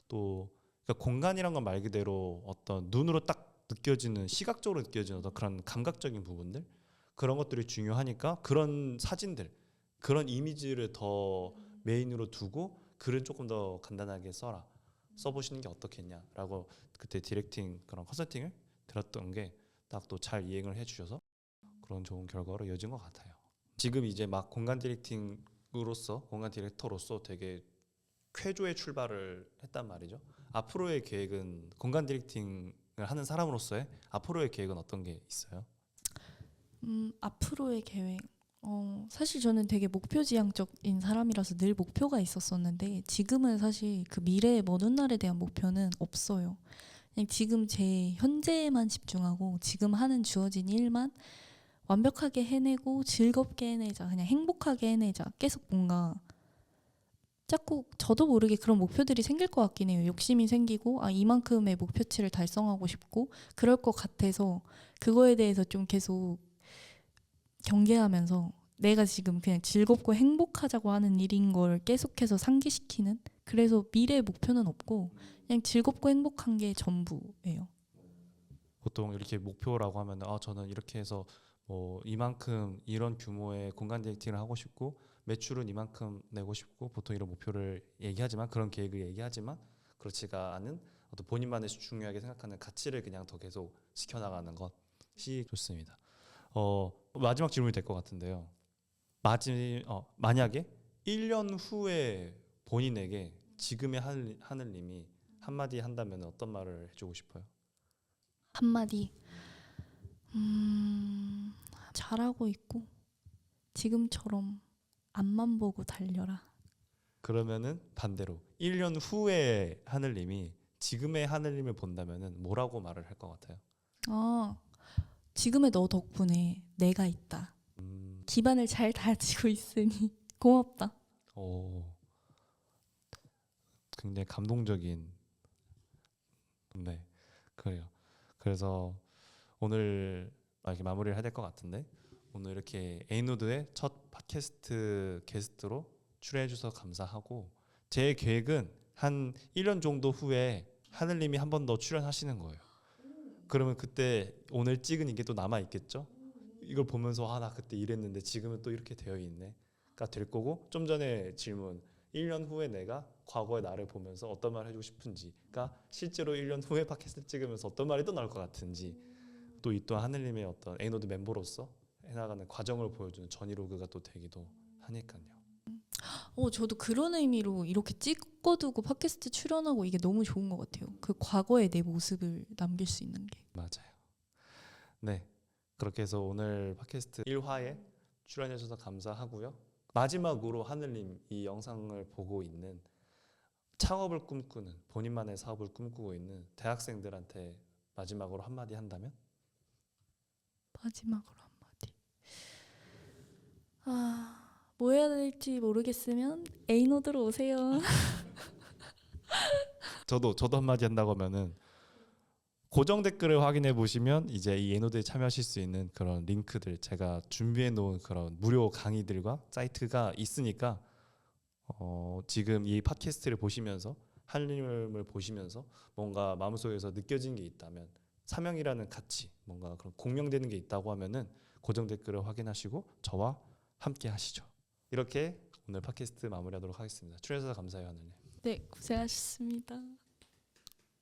또 그러니까 공간이란 건 말 그대로 어떤 눈으로 딱 느껴지는, 시각적으로 느껴지는 어떤 그런 감각적인 부분들, 그런 것들이 중요하니까 그런 사진들, 그런 이미지를 더 메인으로 두고 글은 조금 더 간단하게 써보시는 게 어떻겠냐라고 그때 디렉팅 그런 컨설팅을 들었던 게 딱 또 잘 이행을 해주셔서 그런 좋은 결과로 이어진 것 같아요. 지금 이제 막 공간 디렉터로서 되게 쾌조의 출발을 했단 말이죠. 앞으로의 계획은, 공간 디렉팅을 하는 사람으로서의 앞으로의 계획은 어떤 게 있어요? 앞으로의 계획. 사실 저는 되게 목표지향적인 사람이라서 늘 목표가 있었었는데 지금은 사실 그 미래의 먼 훗날에 대한 목표는 없어요. 그냥 지금 제 현재에만 집중하고 지금 하는 주어진 일만 완벽하게 해내고 즐겁게 해내자, 그냥 행복하게 해내자. 계속 뭔가 자꾸 저도 모르게 그런 목표들이 생길 것 같긴 해요. 욕심이 생기고 이만큼의 목표치를 달성하고 싶고 그럴 것 같아서 그거에 대해서 좀 계속 경계하면서 내가 지금 그냥 즐겁고 행복하자고 하는 일인 걸 계속해서 상기시키는, 그래서 미래의 목표는 없고 그냥 즐겁고 행복한 게 전부예요. 보통 이렇게 목표라고 하면 저는 이렇게 해서 뭐 이만큼 이런 규모의 공간 디렉팅을 하고 싶고 매출은 이만큼 내고 싶고, 보통 이런 목표를 얘기하지만, 그런 계획을 얘기하지만 그렇지가 않은 어떤 본인만의 중요하게 생각하는 가치를 그냥 더 계속 지켜나가는 것이 좋습니다. 마지막 질문이 될 것 같은데요. 만약에 1년 후에 본인에게 지금의 하늘님이 한마디 한다면 어떤 말을 해주고 싶어요? 한마디. 잘하고 있고 지금처럼 앞만 보고 달려라. 그러면은 반대로 1년 후에 하늘님이 지금의 하늘님을 본다면은 뭐라고 말을 할 것 같아요? 지금의 너 덕분에 내가 있다. 기반을 잘 다지고 있으니 고맙다. 오, 굉장히 감동적인. 네, 그래요. 그래서 오늘 이렇게 마무리를 해야 될 것 같은데, 오늘 이렇게 에이노드의 첫 팟캐스트 게스트로 출연해 주셔서 감사하고, 제 계획은 한 1년 정도 후에 하늘님이 한 번 더 출연하시는 거예요. 그러면 그때 오늘 찍은 이게 또 남아 있겠죠? 이걸 보면서 아, 나 그때 이랬는데 지금은 또 이렇게 되어 있네가 될 거고, 좀 전에 질문 1년 후에 내가 과거의 나를 보면서 어떤 말 해주고 싶은지가 실제로 1년 후에 팟캐스트 찍으면서 어떤 말이 또 나올 것 같은지, 또 이 또한 하늘님의 어떤 에이노드 멤버로서 해나가는 과정을 보여주는 전이로그가 또 되기도 하니까요. 저도 그런 의미로 이렇게 찍어두고 팟캐스트 출연하고 이게 너무 좋은 것 같아요. 그 과거의 내 모습을 남길 수 있는 게. 맞아요. 네, 그렇게 해서 오늘 팟캐스트 1화에 출연해 주셔서 감사하고요. 마지막으로 하늘님 이 영상을 보고 있는 창업을 꿈꾸는, 본인만의 사업을 꿈꾸고 있는 대학생들한테 마지막으로 한마디 한다면? 마지막으로 한마디. 뭐 해야 될지 모르겠으면 에이노드로 오세요. 저도 한마디 한다고 하면은 고정 댓글을 확인해 보시면 이제 이 에이노드에 참여하실 수 있는 그런 링크들, 제가 준비해 놓은 그런 무료 강의들과 사이트가 있으니까 지금 이 팟캐스트를 보시면서 하늘님을 보시면서 뭔가 마음속에서 느껴진 게 있다면, 사명이라는 가치, 뭔가 그런 공명되는 게 있다고 하면은 고정 댓글을 확인하시고 저와 함께 하시죠. 이렇게 오늘 팟캐스트 마무리하도록 하겠습니다. 출연해주셔서 감사해요, 하늘님. 네, 고생하셨습니다.